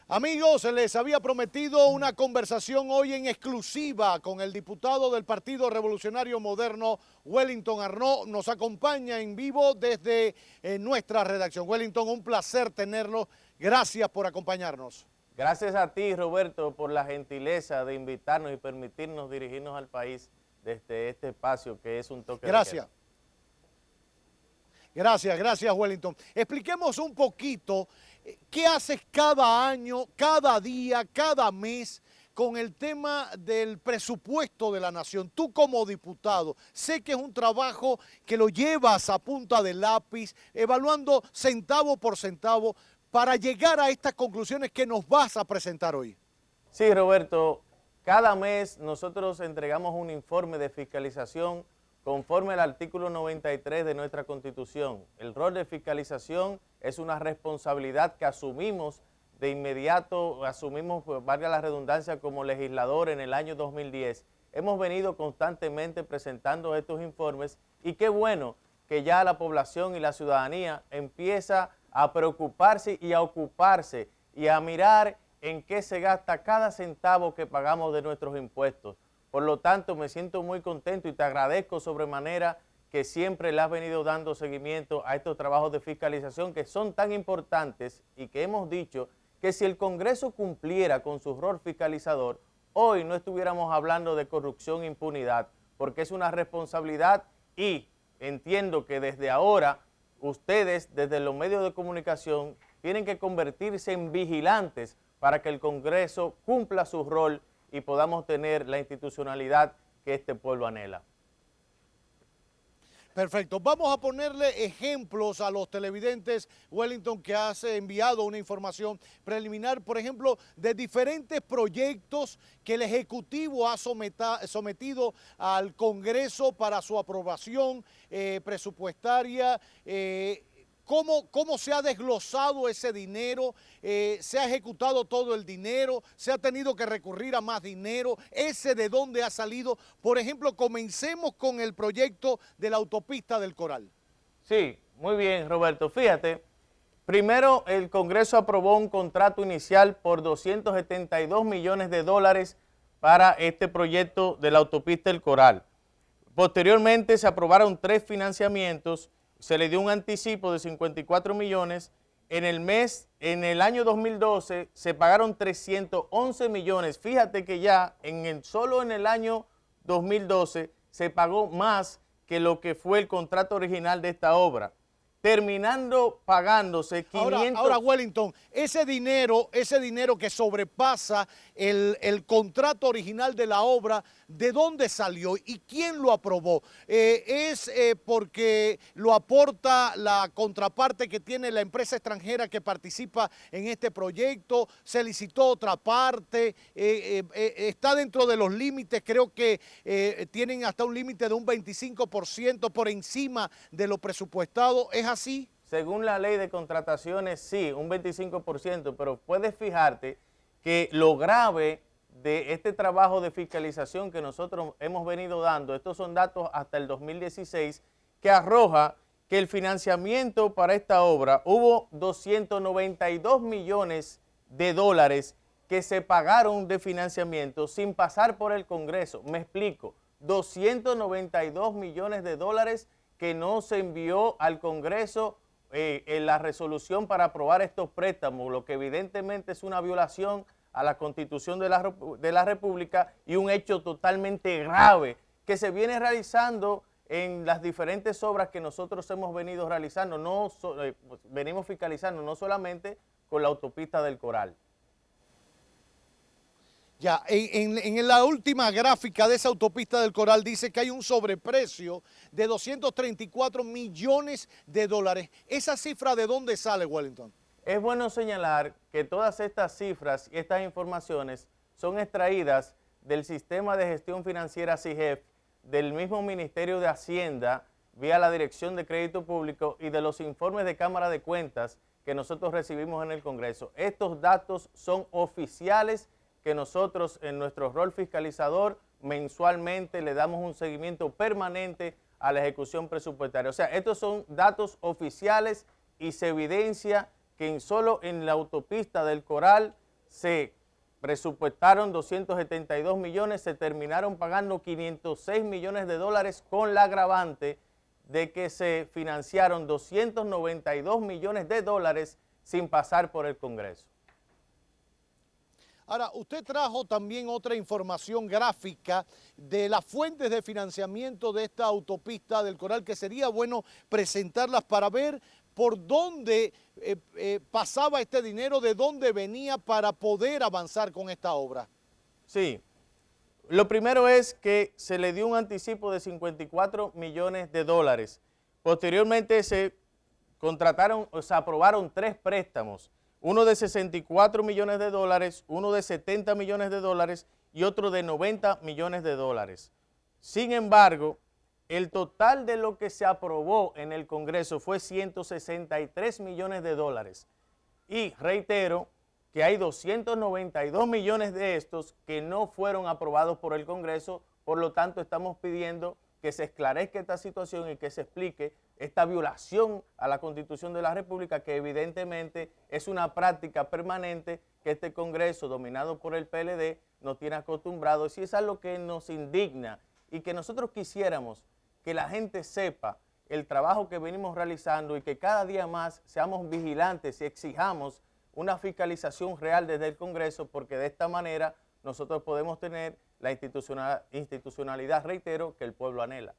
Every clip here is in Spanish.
Amigos, les había prometido una conversación hoy en exclusiva con el diputado del Partido Revolucionario Moderno, Wellington Arnaud. Nos acompaña en vivo desde nuestra redacción. Wellington, un placer tenerlo. Gracias por acompañarnos. Gracias a ti, Roberto, por la gentileza de invitarnos y permitirnos dirigirnos al país desde este espacio que es un toque de queda. Gracias, Wellington. Expliquemos un poquito qué haces cada año, cada día, cada mes con el tema del presupuesto de la nación. Tú como diputado, sé que es un trabajo que lo llevas a punta de lápiz, evaluando centavo por centavo para llegar a estas conclusiones que nos vas a presentar hoy. Sí, Roberto, cada mes nosotros entregamos un informe de fiscalización conforme al artículo 93 de nuestra Constitución. El rol de fiscalización es una responsabilidad que asumimos de inmediato, pues, valga la redundancia, como legislador en el año 2010. Hemos venido constantemente presentando estos informes y qué bueno que ya la población y la ciudadanía empieza a preocuparse y a ocuparse y a mirar en qué se gasta cada centavo que pagamos de nuestros impuestos. Por lo tanto, me siento muy contento y te agradezco sobremanera que siempre le has venido dando seguimiento a estos trabajos de fiscalización que son tan importantes y que hemos dicho que si el Congreso cumpliera con su rol fiscalizador, hoy no estuviéramos hablando de corrupción e impunidad, porque es una responsabilidad y entiendo que desde ahora ustedes, desde los medios de comunicación, tienen que convertirse en vigilantes para que el Congreso cumpla su rol y podamos tener la institucionalidad que este pueblo anhela. Perfecto. Vamos a ponerle ejemplos a los televidentes, Wellington, que has enviado una información preliminar, por ejemplo, de diferentes proyectos que el Ejecutivo ha sometido al Congreso para su aprobación presupuestaria. ¿Cómo se ha desglosado ese dinero? ¿Se ha ejecutado todo el dinero? ¿Se ha tenido que recurrir a más dinero? ¿Ese de dónde ha salido? Por ejemplo, comencemos con el proyecto de la autopista del Coral. Sí, muy bien, Roberto. Fíjate, primero el Congreso aprobó un contrato inicial por 272 millones de dólares para este proyecto de la autopista del Coral. Posteriormente se aprobaron 3 financiamientos. Se le dio un anticipo de 54 millones. En el año 2012 se pagaron 311 millones. Fíjate que ya solo en el año 2012 se pagó más que lo que fue el contrato original de esta obra, terminando pagándose 500... Ahora, Wellington, ese dinero que sobrepasa el contrato original de la obra, ¿de dónde salió y quién lo aprobó? ¿Es porque lo aporta la contraparte que tiene la empresa extranjera que participa en este proyecto? ¿Se licitó otra parte? ¿Está dentro de los límites? Creo que tienen hasta un límite de un 25% por encima de lo presupuestado. ¿Es así? Según la ley de contrataciones, sí, un 25%, pero puedes fijarte que lo grave de este trabajo de fiscalización que nosotros hemos venido dando, estos son datos hasta el 2016, que arroja que el financiamiento para esta obra hubo 292 millones de dólares que se pagaron de financiamiento sin pasar por el Congreso. Me explico, 292 millones de dólares que no se envió al Congreso en la resolución para aprobar estos préstamos, lo que evidentemente es una violación a la Constitución de la República y un hecho totalmente grave que se viene realizando en las diferentes obras que nosotros hemos venido realizando, venimos fiscalizando no solamente con la autopista del Coral. Ya, en la última gráfica de esa autopista del Coral dice que hay un sobreprecio de 234 millones de dólares. ¿Esa cifra de dónde sale, Wellington? Es bueno señalar que todas estas cifras y estas informaciones son extraídas del Sistema de Gestión Financiera SIGEF, del mismo Ministerio de Hacienda, vía la Dirección de Crédito Público y de los informes de Cámara de Cuentas que nosotros recibimos en el Congreso. Estos datos son oficiales que nosotros en nuestro rol fiscalizador mensualmente le damos un seguimiento permanente a la ejecución presupuestaria. O sea, estos son datos oficiales y se evidencia que solo en la autopista del Coral se presupuestaron 272 millones, se terminaron pagando 506 millones de dólares con la agravante de que se financiaron 292 millones de dólares sin pasar por el Congreso. Ahora, usted trajo también otra información gráfica de las fuentes de financiamiento de esta autopista del Coral, que sería bueno presentarlas para ver por dónde pasaba este dinero, de dónde venía para poder avanzar con esta obra. Sí, lo primero es que se le dio un anticipo de 54 millones de dólares. Posteriormente se contrataron, o se aprobaron 3 préstamos, uno de 64 millones de dólares, uno de 70 millones de dólares y otro de 90 millones de dólares. Sin embargo, el total de lo que se aprobó en el Congreso fue 163 millones de dólares. Y reitero que hay 292 millones de estos que no fueron aprobados por el Congreso, por lo tanto estamos pidiendo que se esclarezca esta situación y que se explique esta violación a la Constitución de la República, que evidentemente es una práctica permanente que este Congreso, dominado por el PLD, nos tiene acostumbrados, y es algo que nos indigna y que nosotros quisiéramos que la gente sepa el trabajo que venimos realizando y que cada día más seamos vigilantes y exijamos una fiscalización real desde el Congreso, porque de esta manera nosotros podemos tener la institucionalidad, reitero, que el pueblo anhela.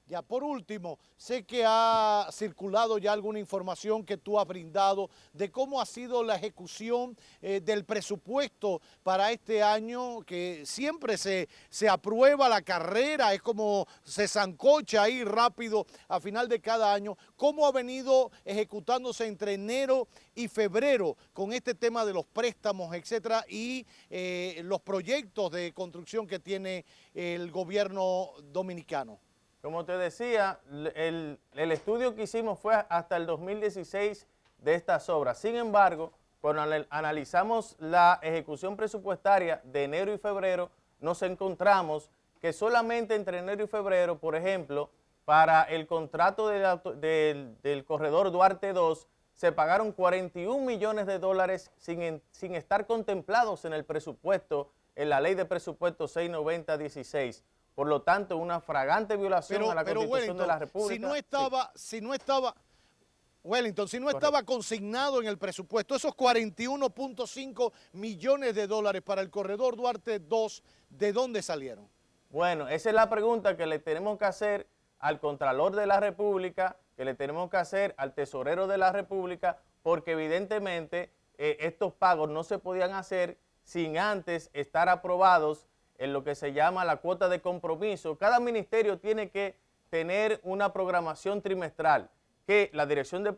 Ya, por último, sé que ha circulado ya alguna información que tú has brindado de cómo ha sido la ejecución del presupuesto para este año, que siempre se aprueba la carrera, es como se sancocha ahí rápido a final de cada año. ¿Cómo ha venido ejecutándose entre enero y febrero con este tema de los préstamos, etcétera, y los proyectos de construcción que tiene el gobierno dominicano? Como te decía, el estudio que hicimos fue hasta el 2016 de estas obras. Sin embargo, cuando analizamos la ejecución presupuestaria de enero y febrero, nos encontramos que solamente entre enero y febrero, por ejemplo, para el contrato del corredor Duarte 2, se pagaron 41 millones de dólares sin estar contemplados en el presupuesto, en la ley de presupuesto 690-16. Por lo tanto, una fragante violación a la Constitución de la República. Si no estaba consignado en el presupuesto esos 41.5 millones de dólares para el corredor Duarte 2, ¿de dónde salieron? Bueno, esa es la pregunta que le tenemos que hacer al Contralor de la República, que le tenemos que hacer al Tesorero de la República, porque evidentemente estos pagos no se podían hacer sin antes estar aprobados en lo que se llama la cuota de compromiso. Cada ministerio tiene que tener una programación trimestral que la Dirección de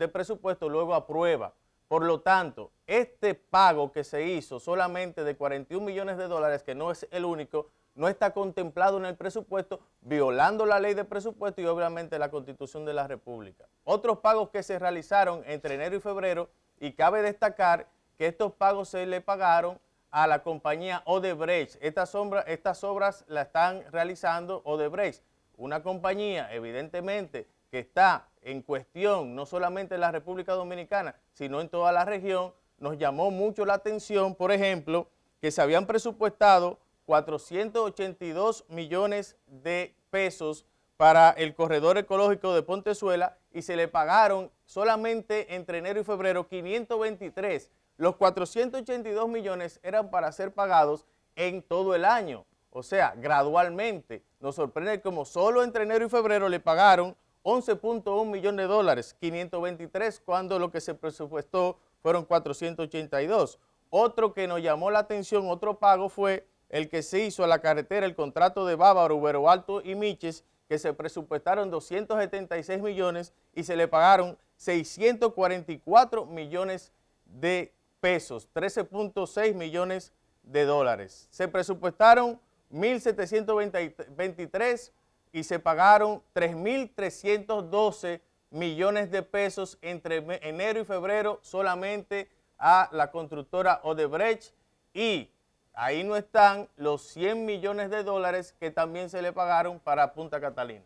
Presupuesto luego aprueba. Por lo tanto, este pago que se hizo solamente de 41 millones de dólares, que no es el único, no está contemplado en el presupuesto, violando la ley de presupuesto y obviamente la Constitución de la República. Otros pagos que se realizaron entre enero y febrero, y cabe destacar que estos pagos se le pagaron a la compañía Odebrecht. Estas obras las están realizando Odebrecht, una compañía evidentemente que está en cuestión no solamente en la República Dominicana, sino en toda la región. Nos llamó mucho la atención, por ejemplo, que se habían presupuestado 482 millones de pesos para el corredor ecológico de Pontezuela y se le pagaron solamente entre enero y febrero 523. Los 482 millones eran para ser pagados en todo el año, o sea, gradualmente. Nos sorprende como solo entre enero y febrero le pagaron 11.1 millones de dólares, 523, cuando lo que se presupuestó fueron 482. Otro que nos llamó la atención, otro pago fue el que se hizo a la carretera, el contrato de Bávaro, Ubero Alto y Miches, que se presupuestaron 276 millones y se le pagaron 644 millones de pesos, 13.6 millones de dólares. Se presupuestaron 1.723 y se pagaron 3.312 millones de pesos entre enero y febrero solamente a la constructora Odebrecht, y ahí no están los 100 millones de dólares que también se le pagaron para Punta Catalina.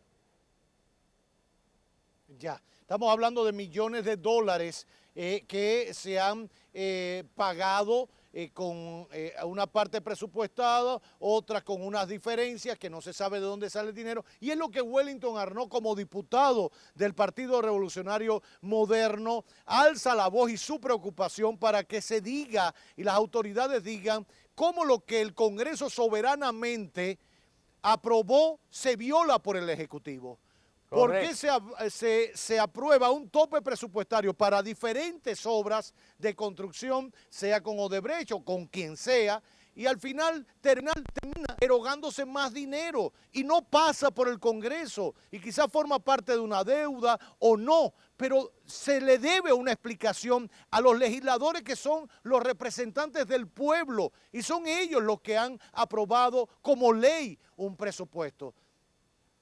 Ya, estamos hablando de millones de dólares que se han pagado con una parte presupuestada, otra con unas diferencias que no se sabe de dónde sale el dinero, y es lo que Wellington Arnaud, como diputado del Partido Revolucionario Moderno, alza la voz y su preocupación para que se diga y las autoridades digan cómo lo que el Congreso soberanamente aprobó se viola por el Ejecutivo. ¿Por qué se aprueba un tope presupuestario para diferentes obras de construcción, sea con Odebrecht o con quien sea, y al final termina erogándose más dinero y no pasa por el Congreso y quizás forma parte de una deuda o no, pero se le debe una explicación a los legisladores que son los representantes del pueblo y son ellos los que han aprobado como ley un presupuesto?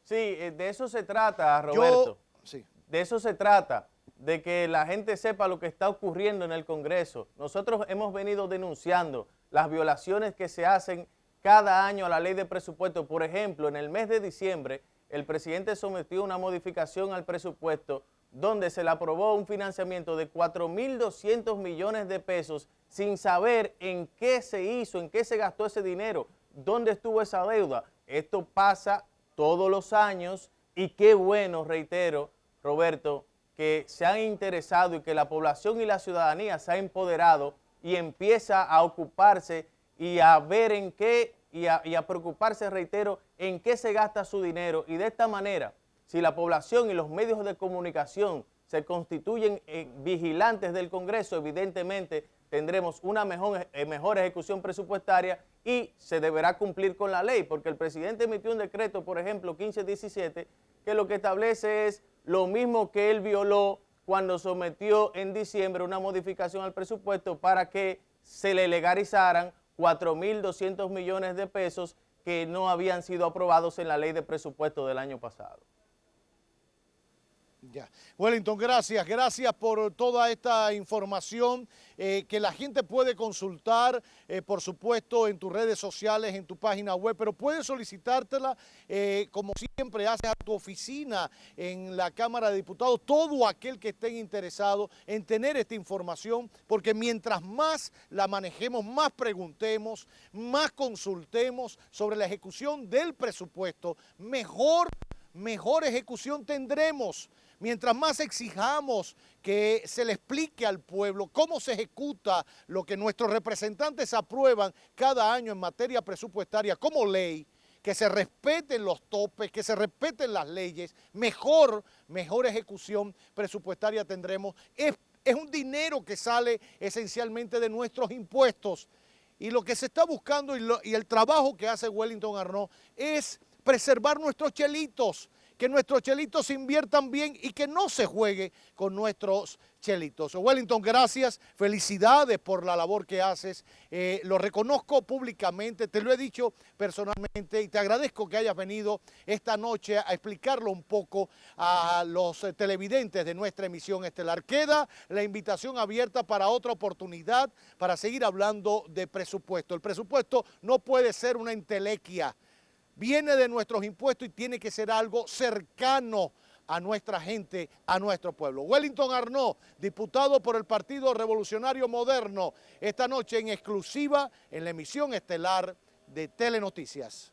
Sí, de eso se trata, Roberto. Sí. De eso se trata, de que la gente sepa lo que está ocurriendo en el Congreso. Nosotros hemos venido denunciando las violaciones que se hacen cada año a la ley de presupuesto. Por ejemplo, en el mes de diciembre, el presidente sometió una modificación al presupuesto donde se le aprobó un financiamiento de 4.200 millones de pesos sin saber en qué se hizo, en qué se gastó ese dinero, dónde estuvo esa deuda. Esto pasa todos los años y qué bueno, reitero, Roberto, que se han interesado y que la población y la ciudadanía se ha empoderado y empieza a ocuparse y a ver en qué y a preocuparse, reitero, en qué se gasta su dinero. Y de esta manera, si la población y los medios de comunicación se constituyen vigilantes del Congreso, evidentemente tendremos una mejor ejecución presupuestaria y se deberá cumplir con la ley, porque el presidente emitió un decreto, por ejemplo, 1517, que lo que establece es lo mismo que él violó cuando sometió en diciembre una modificación al presupuesto para que se le legalizaran 4.200 millones de pesos que no habían sido aprobados en la ley de presupuesto del año pasado. Ya. Wellington, gracias por toda esta información que la gente puede consultar, por supuesto, en tus redes sociales, en tu página web, pero puedes solicitártela, como siempre haces, a tu oficina en la Cámara de Diputados, todo aquel que esté interesado en tener esta información, porque mientras más la manejemos, más preguntemos, más consultemos sobre la ejecución del presupuesto, mejor ejecución tendremos. Mientras más exijamos que se le explique al pueblo cómo se ejecuta lo que nuestros representantes aprueban cada año en materia presupuestaria como ley, que se respeten los topes, que se respeten las leyes, mejor ejecución presupuestaria tendremos. Es un dinero que sale esencialmente de nuestros impuestos. Y lo que se está buscando y el trabajo que hace Wellington Arnaud es preservar nuestros chelitos, que nuestros chelitos se inviertan bien y que no se juegue con nuestros chelitos. Wellington, gracias, felicidades por la labor que haces, lo reconozco públicamente, te lo he dicho personalmente y te agradezco que hayas venido esta noche a explicarlo un poco a los televidentes de nuestra emisión estelar. Queda la invitación abierta para otra oportunidad para seguir hablando de presupuesto. El presupuesto no puede ser una entelequia. Viene de nuestros impuestos y tiene que ser algo cercano a nuestra gente, a nuestro pueblo. Wellington Arnaud, diputado por el Partido Revolucionario Moderno, esta noche en exclusiva en la emisión estelar de Telenoticias.